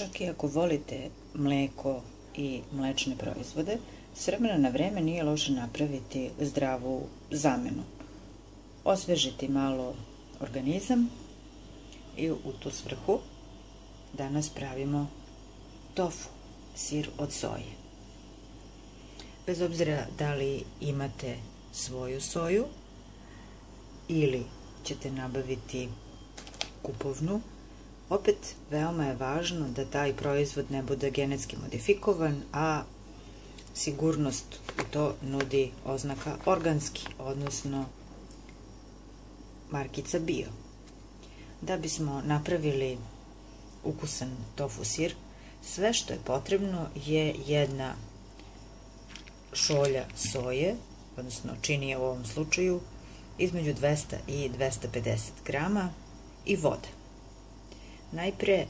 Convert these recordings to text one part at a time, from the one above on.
Čak i ako volite mleko i mlečne proizvode, s vremena na vreme nije loše napraviti zdravu zamenu. Osvežiti malo organizam i u tu svrhu danas pravimo tofu, sir od soje. Bez obzira da li imate svoju soju ili ćete nabaviti kupovnu, opet veoma je važno da taj proizvod ne bude genetski modifikovan, a sigurnost u to nudi oznaka organski, odnosno markica bio. Da bismo napravili ukusan tofu sir, sve što je potrebno je jedna šolja soje, odnosno činije u ovom slučaju, između 200 i 250 grama i voda. Najpre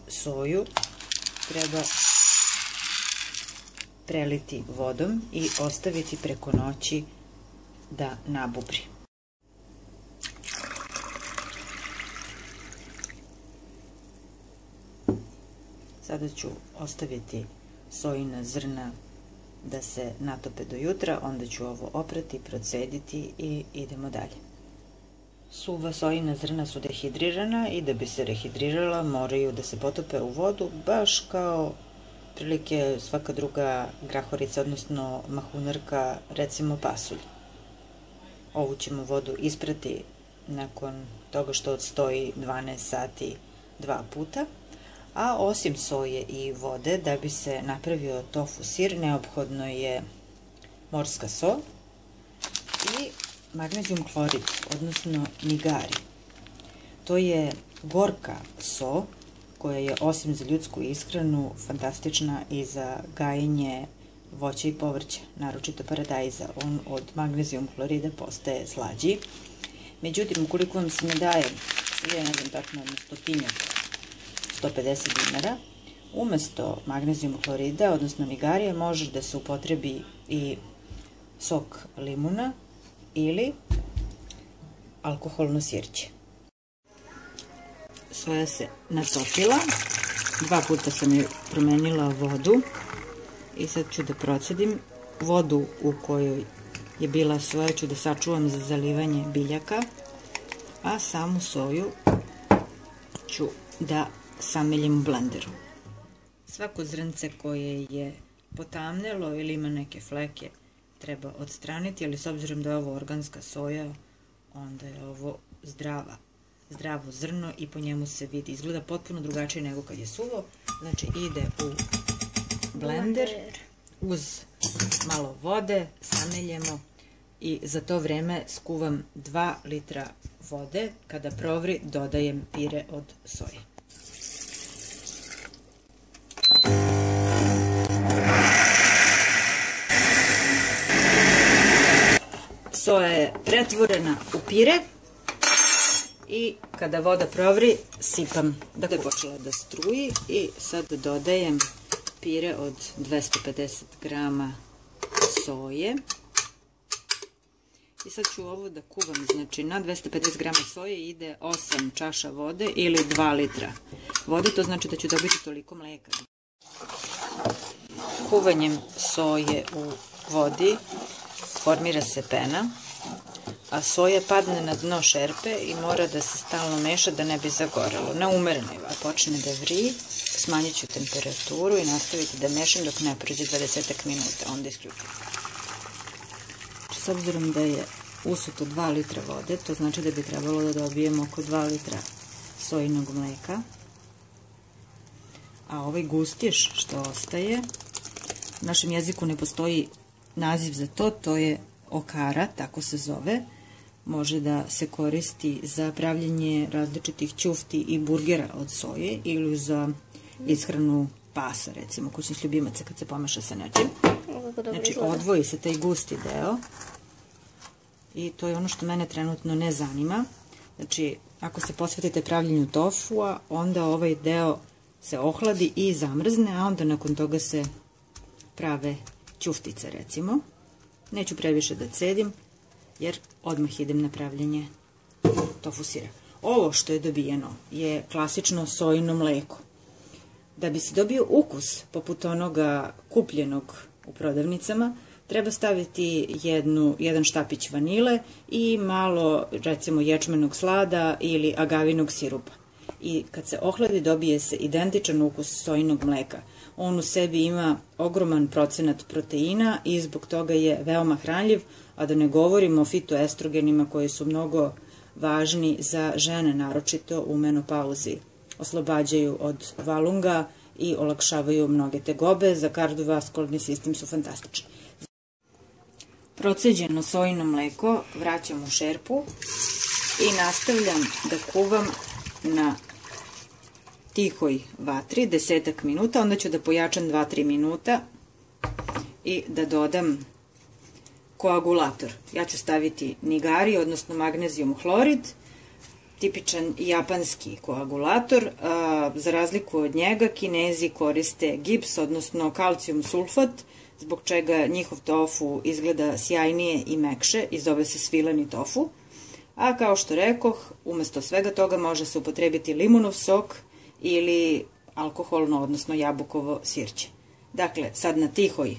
soju treba preliti vodom i ostaviti preko noći da nabubri. Sada ću ostaviti sojina zrna da se natope do jutra, onda ću ovo oprati, procediti i idemo dalje. Suva sojina zrna su dehidrirana i da bi se rehidrirala moraju da se potope u vodu, baš kao prilike svaka druga grahorica, odnosno mahunarka, recimo pasulj. Ovu ćemo vodu isprati nakon toga što odstoji 12 sati 2 puta. A osim soje i vode, da bi se napravio tofu sir, neophodno je morska so i magnezijum hlorid, odnosno nigari. To je gorka so koja je osim za ljudsku ishranu fantastična i za gajenje voća i povrća, naročito paradajza. On od magnezijum hlorida postaje slađi. Međutim, ukoliko vam se ne daje, ja ne znam tačno, 150 dinara, umesto magnezijum hlorida, odnosno nigarije, može da se upotrebi i sok limuna ili alkoholno sirće. Soja se natopila, 2 puta sam je promenila vodu i sad ću da procedim. Vodu u kojoj je bila soja ću da sačuvam za zalivanje biljaka, a samu soju ću da sameljim u blenderu. Svako zrnce koje je potamnelo ili ima neke fleke treba odstraniti, ali s obzirom da je ovo organska soja, onda je ovo zdravo zrno i po njemu se vidi. Izgleda potpuno drugačije nego kad je suvo. Znači ide u blender uz malo vode, sameljemo i za to vreme skuvam 2 litra vode. Kada provri, dodajem pire od soje. Soja je pretvorena u pire i kada voda provri sipam. Dakle, počela da struji i sad dodajem pire od 250 grama soje. I sad ću ovo da kuvam, znači na 250 grama soje ide 8 čaša vode ili 2 litra vode, to znači da ću dobiti toliko mleka. Kuvanjem soje u vodi formira se pena, a soja padne na dno šerpe i mora da se stalno meša da ne bi zagorelo. Na umerenoj počne da vrije, smanjit ću temperaturu i nastaviti da mešam dok ne prođe 20 minuta, onda isključim. S obzirom da je usuto 2 litra vode, to znači da bi trebalo da dobijemo oko 2 litra sojinog mleka, a ovaj gustiš što ostaje, u našem jeziku ne postoji naziv za to, to je okara, tako se zove, može da se koristi za pravljenje različitih ćufti i burgera od soje ili za ishranu pasa, recimo, kućnih ljubimaca kad se pomeša sa nečim. Znači, odvoji se taj gusti deo i to je ono što mene trenutno ne zanima. Znači, ako se posvetite pravljenju tofua, onda ovaj deo se ohladi i zamrzne, a onda nakon toga se prave ćuftice, recimo. Neću previše da cedim, jer odmah idem na pravljenje tofu sira. Ovo što je dobijeno je klasično sojino mleko. Da bi se dobio ukus poput onoga kupljenog u prodavnicama, treba staviti jedan štapić vanile i malo, recimo, ječmenog slada ili agavinog sirupa. I kad se ohladi, dobije se identičan ukus sojinog mleka. On u sebi ima ogroman procenat proteina i zbog toga je veoma hranljiv, a da ne govorimo o fitoestrogenima koji su mnogo važni za žene, naročito u menopauzi. Oslobađaju od valunga i olakšavaju mnoge tegobe, za kardiovaskularni sistem su fantastični. Proceđeno sojino mleko vraćam u šerpu i nastavljam da kuvam na tihoj vatri 10 minuta, onda ću da pojačam 2-3 minuta i da dodam koagulator. Ja ću staviti nigari, odnosno magnezijum hlorid, tipičan japanski koagulator. Za razliku od njega, Kinezi koriste gips, odnosno kalcijum sulfat, zbog čega njihov tofu izgleda sjajnije i mekše i zove se svileni tofu. A kao što rekoh, umesto svega toga može se upotrebiti limunov sok ili alkoholno, odnosno jabukovo sirće. Dakle, sad na tihoj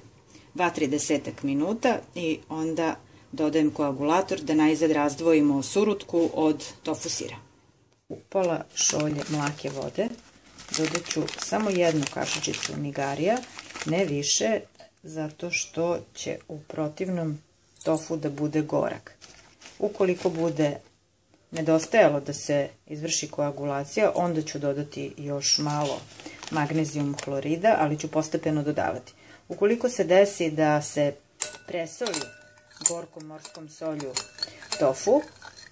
vatri 10 minuta i onda dodajem koagulator da najzad razdvojimo surutku od tofu sira. U pola šolje mlake vode dodat ću samo jednu kašičicu nigarija, ne više, zato što će u protivnom tofu da bude gorak. Ukoliko bude nedostajalo da se izvrši koagulacija, onda ću dodati još malo magnezijum hlorida, ali ću postepeno dodavati. Ukoliko se desi da se presoli gorkom morskom solju tofu,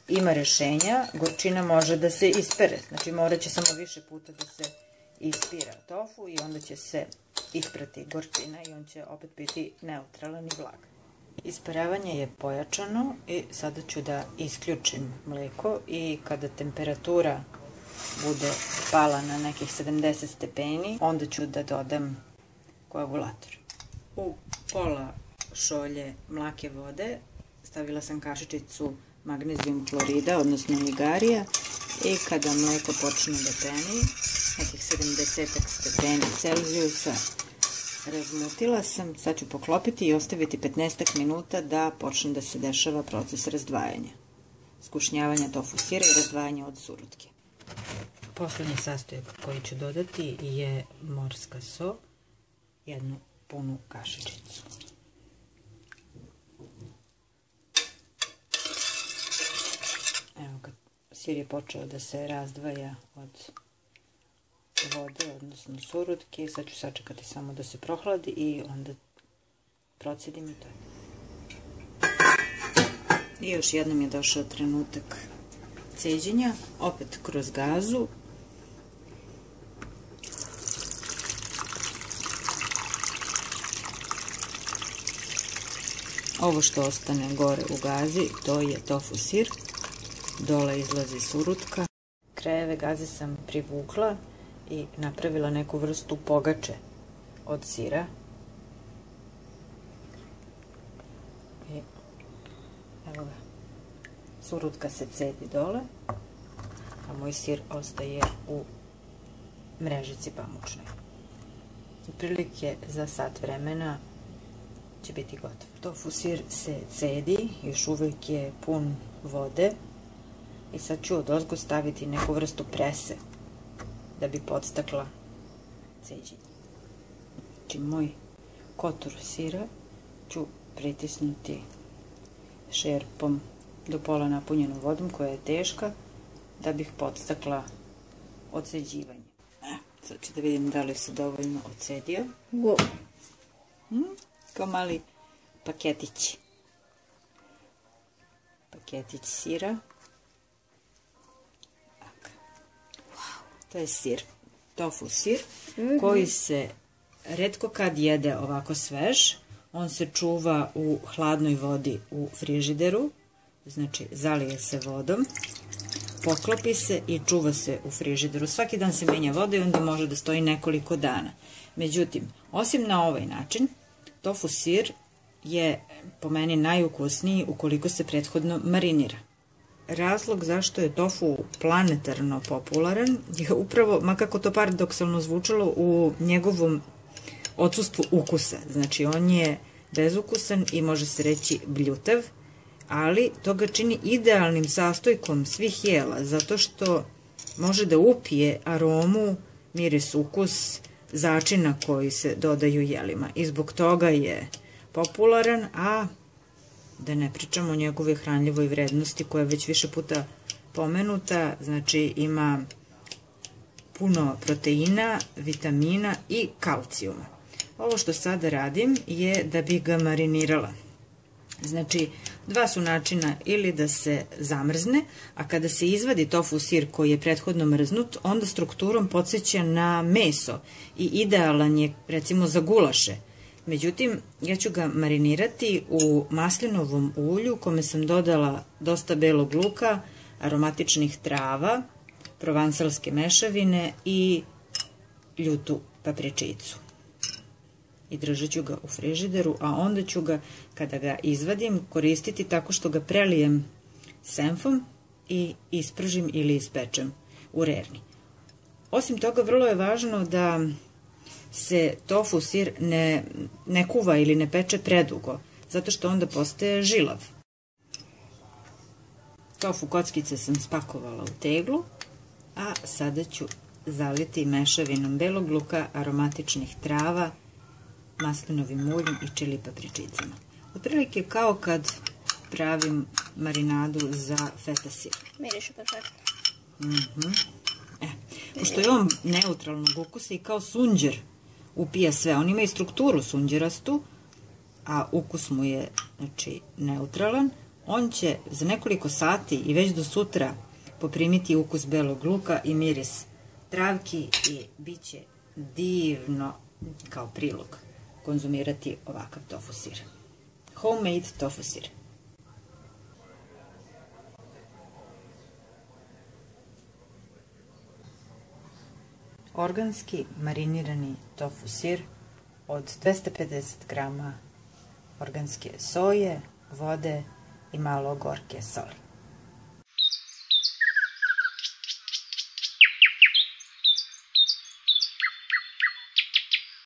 ima rešenja, gorčina može da se ispere, znači morat će samo više puta da se ispira tofu i onda će se isprati gorčina i on će opet biti neutralan i blag. Isparavanje je pojačano i sada ću da isključim mleko i kada temperatura bude pala na nekih 70 stepeni, onda ću da dodam koagulator. U pola šolje mlake vode stavila sam kašičicu magnezijum hlorida, odnosno nigarija, i kada mleko počne da peni, nekih 70 stepeni Celzijusa, razmutila sam. Sad ću poklopiti i ostaviti 15 minuta da počne da se dešava proces razdvajanja, skušnjavanja tofu sira i razdvajanja od surutke. Poslednji sastojak koji ću dodati je morska so, jednu punu kašičicu. Evo, kad sir je počeo da se razdvaja od vode, odnosno surutke, sad ću sačekati samo da se prohladi i onda procedim i to je. I još jednom je došao trenutak ceđenja, opet kroz gazu. Ovo što ostane gore u gazi, to je tofu sir. Dole izlazi surutka. Krajeve gaze sam privukla i napravila neku vrstu pogače od sira. I evo ga, surutka se cedi dole, a moj sir ostaje u mrežici pamučnoj. Otprilike za sat vremena će biti gotov. Tofu sir se cedi, još uvijek je pun vode i sad ću odozgo staviti neku vrstu prese da bi podstakla ceđenje. Znači, moj kotur sira ću pritisnuti šerpom do pola napunjenom vodom koja je teška da bih podstakla odceđivanje. Sad ću da vidim da li se dovoljno odcedio. Kao mali paketić. Paketić sira. To je sir, tofu sir, koji se retko kad jede ovako svež. On se čuva u hladnoj vodi u frižideru, znači zalije se vodom, poklopi se i čuva se u frižideru. Svaki dan se menja voda i onda može da stoji nekoliko dana. Međutim, osim na ovaj način, tofu sir je po meni najukusniji ukoliko se prethodno marinira. razlog zašto je tofu planetarno popularan je upravo, makako to paradoksalno zvučalo, u njegovom odsustvu ukusa. Znači, on je bezukusan i može se reći bljutav, ali to ga čini idealnim sastojkom svih jela, zato što može da upije aromu, miris, ukus začina koji se dodaju jelima. I zbog toga je popularan, a da ne pričamo o njegove hranljivoj vrednosti koja je već više puta pomenuta. Znači, ima puno proteina, vitamina i kalcijuma. Ovo što sada radim je da bi ga marinirala. Znači, dva su načina, ili da se zamrzne, a kada se izvadi tofu sir koji je prethodno mrznut, onda strukturom podsjeća na meso i idealan je, recimo, za gulaše. Međutim, ja ću ga marinirati u maslinovom ulju kome sam dodala dosta belog luka, aromatičnih trava, provansalske mešavine i ljutu papričicu. I držat ću ga u frižideru, a onda ću ga, kada ga izvadim, koristiti tako što ga prelijem senfom i ispržim ili ispečem u rerni. Osim toga, vrlo je važno da se tofu sir ne kuva ili ne peče predugo, zato što onda postaje žilav. Tofu kockice sam spakovala u teglu, a sada ću zaliti mešavinom belog luka, aromatičnih trava, maslinovim uljem i čili papričicama. Otprilike kao kad pravim marinadu za feta sir. Miriše perfektno. Pošto je on neutralnog ukusa i kao sunđer upija sve. On ima i strukturu sunđerastu, a ukus mu je, znači, neutralan. On će za nekoliko sati i već do sutra poprimiti ukus belog luka i miris travki i bit će divno kao prilog konzumirati ovakav tofu sir. Homemade tofu sir. Organski marinirani tofu sir od 250 grama organske soje, vode i malo gorke soli.